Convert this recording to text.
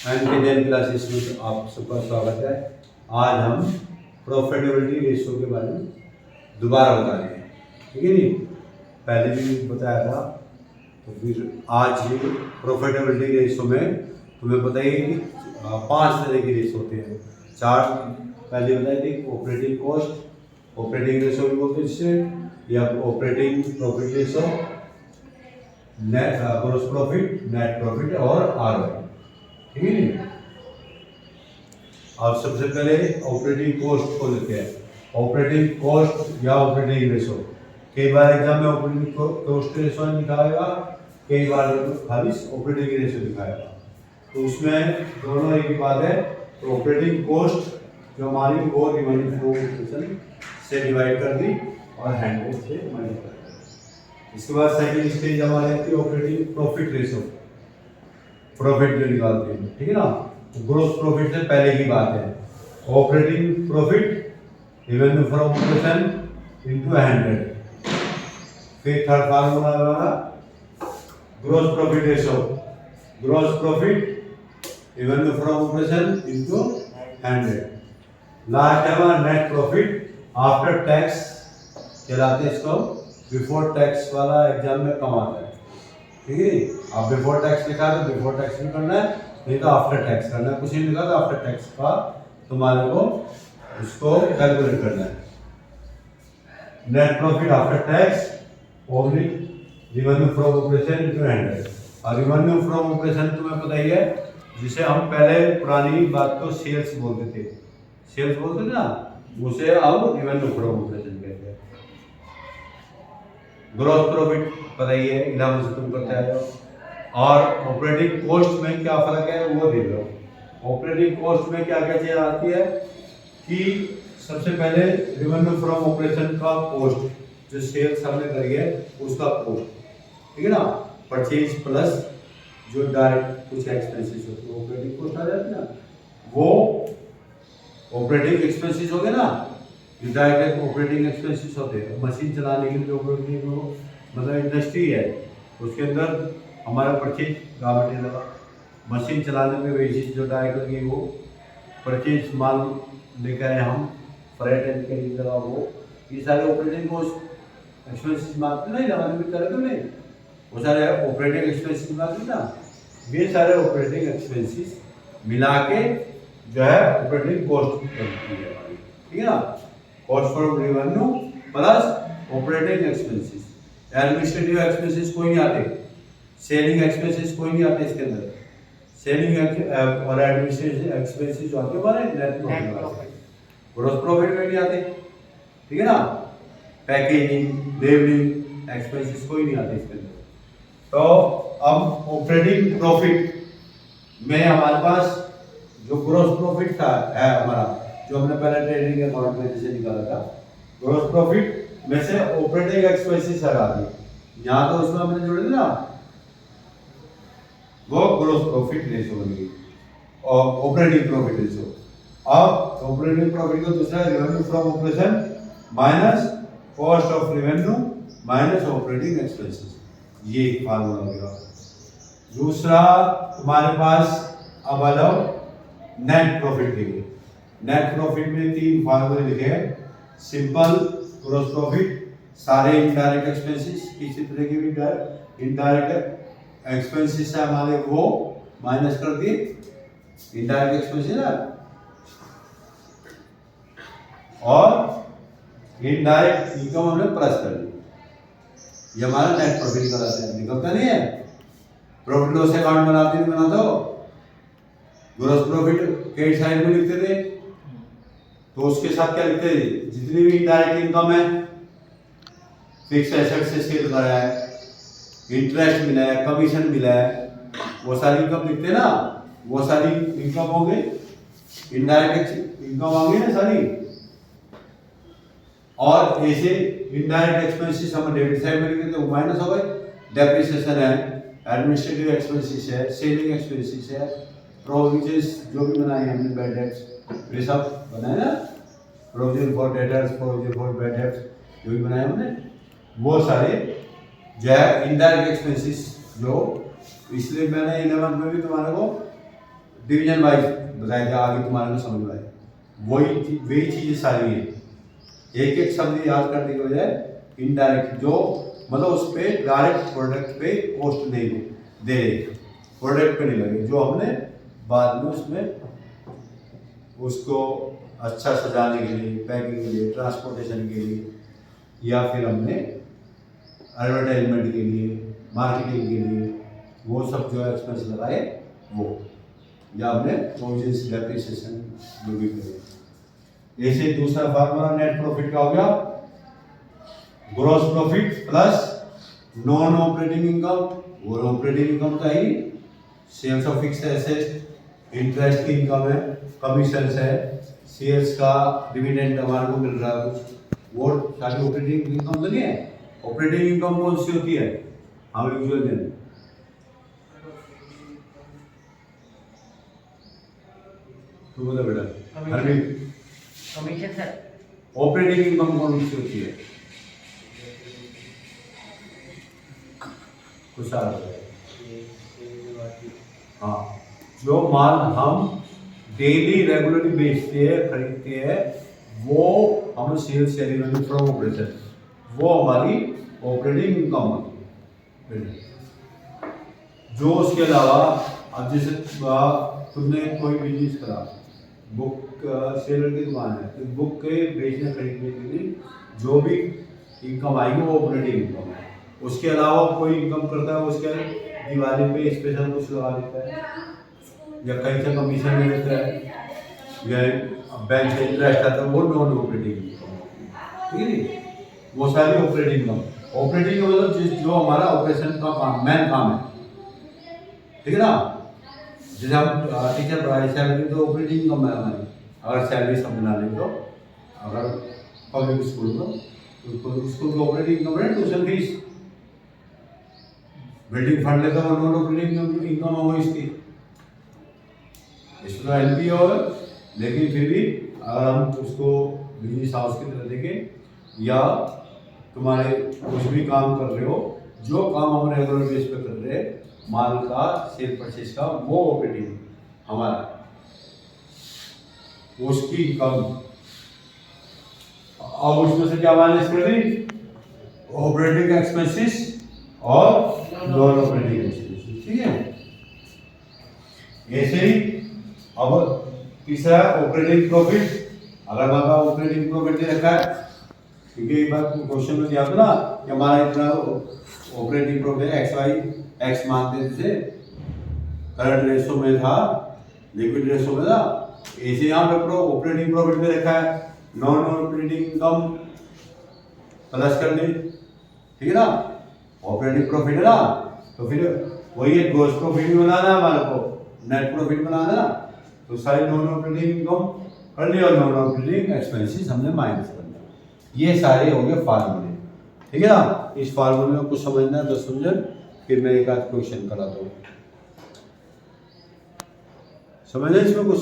And classes में आप सबका स्वागत है। आज हम प्रॉफिटेबिलिटी रेशियो के बारे में दोबारा बता रहे हैं, ठीक है नहीं? पहले भी बताया था, तो फिर आज ये प्रॉफिटेबिलिटी रेशियो में तुम्हें बताइए कि 5 तरह के रेशियो होते हैं। 4 पहले बताए थे, ऑपरेटिंग कॉस्ट, ऑपरेटिंग रेशियो भी बोलते हैं जिसे, या operating profit ratio, net gross profit, net profit और आरओआई, ठीक है नहीं? अब सबसे पहले ऑपरेटिंग कॉस्ट को लेते हैं। ऑपरेटिंग कॉस्ट या ऑपरेटिंग रेशो, कई बार एग्जाम में ऑपरेटिंग कॉस्ट रेशो दिखाएगा, कई बार खाली ऑपरेटिंग रेशो दिखाएगा, तो उसमें दोनों एक ही बात है। तो ऑपरेटिंग कॉस्ट जो हमारी वो रिवेन्यू फ्लो से डिवाइड कर दी और 100 से मल्टीप्लाई कर दी। इसके बाद सेकंड स्टेज हमारी आती है ऑपरेटिंग प्रॉफिट रेशो, प्रॉफिट जो निकालते हैं, ठीक है ना? तो ग्रोस प्रॉफिट से पहले की बात है। Operating profit revenue from operation into 100। फिर थर्ड फार्मूला हमारा gross profit ratio, gross profit revenue from operation into 100। Last है हमारा नेट प्रॉफिट आफ्टर टैक्स, कहलाते हैं इसको। बिफोर टैक्स वाला एग्जाम में कम आता है, ठीक है? आप बिफोर टैक्स लिखा तो बिफोर टैक्स भी करना है, नहीं तो आफ्टर टैक्स करना है। कुछ नहीं लिखा तो आफ्टर टैक्स का तुम्हारे को उसको कैलकुलेट करना है। Net profit after tax oblique revenue from operation into 100। और रेवेन्यू फ्रॉम ऑपरेशन तुम्हें पता ही है, जिसे हम पहले पुरानी बात को सेल्स बोलते थे, सेल्स बोलते थे ना, उसे अब रेवेन्यू फ्रॉम ऑपरेशन कहते हैं। ग्रॉस प्रॉफिट पता ही है, इलाम से तुम करते आए हो। और ऑपरेटिंग कॉस्ट में क्या फर्क है वो देख लो। ऑपरेटिंग कॉस्ट में क्या क्या चीज आती है कि सबसे पहले रेवेन्यू फ्रॉम ऑपरेशन का कॉस्ट, जो सेल्स हमने करी है उसका कॉस्ट, ठीक है ना? परचेज प्लस जो डायरेक्ट कुछ एक्सपेंसेस होते हैं, ऑपरेटिंग कॉस्ट आ जाती है ना, वो ऑपरेटिंग एक्सपेंसेस हो गए ना, जो डायरेक्ट ऑपरेटिंग एक्सपेंसेस होते हैं। मशीन चलाने के लिए ऑपरेटिंग मतलब इंडस्ट्री है, उसके अंदर हमारा परचेज रॉ मटेरियल लगा, मशीन चलाने में वेजेस जो डायरेक्ट लगी वो, परचेज माल लेकर आए हम, फ्रेट एंड कैरिंग लगा वो, ये सारे ऑपरेटिंग कॉस्ट एक्सपेंसेस मानते नहीं लगाने में करे तो नहीं, वो सारे ऑपरेटिंग एक्सपेंसेस मानते ना, ये सारे ऑपरेटिंग एक्सपेंसेस मिला के जो है ऑपरेटिंग कॉस्ट बनती है हमारी, ठीक है ना? Cost from revenue plus operating expenses. Administrative expenses कोई नहीं आते, सेलिंग एक्सपेंसेस कोई नहीं आते इसके अंदर। सेलिंग और एडमिनिस्ट्रेटिव एक्सपेंसेस जो आते हमारे नेट प्रॉफिट, ग्रॉस प्रॉफिट में नहीं आते, ठीक है ना? पैकेजिंग, लेबलिंग एक्सपेंसेस कोई नहीं आते इसके अंदर। तो अब ऑपरेटिंग प्रॉफिट में हमारे पास जो ग्रॉस प्रॉफिट था है हमारा, जो हमने पहले ट्रेडिंग अकाउंट में जैसे निकाला था, ग्रॉस प्रॉफिट में से ऑपरेटिंग एक्सपेंसेस हटा दिए, यहाँ तो उसमें हमने जोड़ दिया ना, वो ग्रॉस प्रॉफिट रेशियो बन गई और ऑपरेटिंग प्रॉफिट रेशियो। अब ऑपरेटिंग प्रॉफिट को दूसरा revenue from operation minus cost of revenue minus operating expenses, ये फार्मूला हो गया। दूसरा तुम्हारे पास अब आ जाओ नेट प्रॉफिट के लिए। नेट प्रॉफिट में 3 फार्मूले लिखे हैं। सिंपल ग्रॉस प्रॉफिट, सारे इनडायरेक्ट एक्सपेंसेस, किसी तरह के भी इनडायरेक्ट एक्सपेंसेस है हमारे वो माइनस कर दिए, इनडायरेक्ट एक्सपेंसेस ना, और इनडायरेक्ट इनकम हमने प्लस कर दी। ये हमारा नेट प्रॉफिट निकलता है, निकलता नहीं है? प्रॉफिट लॉस अकाउंट बनाते नहीं बनाते हो? ग्रॉस प्रॉफिट क्रेडिट साइड में लिखते थे, तो उसके साथ क्या लिखते थे? जितनी भी इनडायरेक्ट इनकम है, फिक्स एसेट से सेल करा है, इंटरेस्ट मिला है, कमीशन मिला है, वो सारी इनकम लिखते ना, वो सारी इनकम हो गई, इनडायरेक्ट इनकम आ गई ना सारी। और ऐसे इनडायरेक्ट एक्सपेंसेस हम डेबिट साइड में लिखते थे, वो माइनस हो गए। डेप्रिसिएशन है, एडमिनिस्ट्रेटिव एक्सपेंसेस है, सेलिंग एक्सपेंसेस है, प्रोविजंस जो भी बनाए हमने, बैड डेट्स, ये सब बनाए ना, provision for debtors, provision for bad debts जो भी बनाए हमने, वो सारे जो है इनडायरेक्ट एक्सपेंसेस। जो इसलिए मैंने 11th में भी तुम्हारे को डिवीजन वाइज बताया था, आगे तुम्हारे को समझ में आए। वही चीज़ें सारी हैं। एक एक शब्द याद करने की बजाय इनडायरेक्ट, जो मतलब उस पर डायरेक्ट प्रोडक्ट पे कॉस्ट नहीं दे रहे, प्रोडक्ट पे नहीं लगे, जो हमने बाद में उसमें उसको अच्छा सजाने के लिए, पैकिंग के लिए, ट्रांसपोर्टेशन के लिए, या फिर हमने एडवर्टाइजमेंट के लिए, मार्केटिंग के लिए, वो सब जो एक्सपेंस लगाए वो, या हमने प्रोविजंस डेप्रिसिएशन जो भी करे। ऐसे दूसरा फार्मूला नेट प्रॉफिट का हो गया, gross profit plus non operating income. और ऑपरेटिंग इनकम का ही sales of fixed asset, interest की इनकम है, कमीशन है, शेयर्स का डिविडेंड हमारे को मिल रहा है कुछ, वो सारी ऑपरेटिंग इनकम तो नहीं है। ऑपरेटिंग इनकम कौन सी होती है? हम यूजुअल दिन तो बोला बेटा कमीशन सर। ऑपरेटिंग इनकम कौन सी होती है? कुछ आ रहा है। हाँ, जो माल हम डेली रेगुलरली बेचते हैं, खरीदते हैं, वो हम सेल्स रेवेन्यू फ्रॉम ऑपरेशन, वो हमारी ऑपरेटिंग इनकम होती है। जो उसके अलावा अब जैसे तुमने कोई बिजनेस करा, बुक सेलर की दुकान है, तो बुक के बेचने खरीदने के लिए जो भी इनकम आएगी वो ऑपरेटिंग इनकम है। उसके अलावा कोई इनकम करता है, उसके दिवाली पे स्पेशल कुछ लगा देता है, या कहीं से कमीशन ले लेता है, या बैंक से इंटरेस्ट आता है, वो नॉन ऑपरेटिंग इनकम, ठीक है। वो सारी ऑपरेटिंग इनकम। ऑपरेटिंग का मतलब जो हमारा ऑपरेशन का काम, मेन काम है, ठीक है ना। जैसे हम टीचर पढ़ाई सैलरी तो ऑपरेटिंग इनकम है हमारी, अगर सैलरी सब बना लें तो, अगर पब्लिक स्कूल में तो स्कूल की ऑपरेटिंग इनकम है ट्यूशन फीस, बिल्डिंग फंड लेता है, नॉन ऑपरेटिंग इनकम हो इसकी, इसमें एनपीओ है, लेकिन फिर भी अगर हम उसको बिजनेस हाउस की तरह देखें, या तुम्हारे कुछ भी काम कर रहे हो, जो काम हम रेगुलर बेस पे कर रहे हैं, माल का सेल परचेज का, वो ऑपरेटिंग हमारा, उसकी इनकम। अब उसमें से क्या माइनस कर दी? ऑपरेटिंग एक्सपेंसेस और नॉन ऑपरेटिंग एक्सपेंसेस, ठीक है। ऐसे ही अब तीसरा ऑपरेटिंग प्रॉफिट। अगर हमारा ऑपरेटिंग प्रॉफिट दे रखा है, क्योंकि एक बार क्वेश्चन में दिया था ना कि हमारा इतना ऑपरेटिंग प्रॉफिट एक्स मानते थे, करंट रेशो में था, लिक्विड रेशो में था, ऐसे यहाँ पे ऑपरेटिंग प्रॉफिट दे रखा है, नॉन ऑपरेटिंग इनकम प्लस कर दी, ठीक है ना। ऑपरेटिंग प्रॉफिट है ना, तो फिर वही ग्रॉस प्रॉफिट भी बनाना है हमारे को, नेट प्रॉफिट बनाना है ना, तो सारी नॉन ऑपरेटिंग इनकम कर ली और नॉन ऑपरेटिंग एक्सपेंसेस हमने माइनस कर दिया। ये सारे हो गए फार्मूले, ठीक है ना। इस फार्मूले में कुछ समझना है तो समझो, फिर मैं एक आध क्वेश्चन कराता हूँ, समझ इसमें कुछ।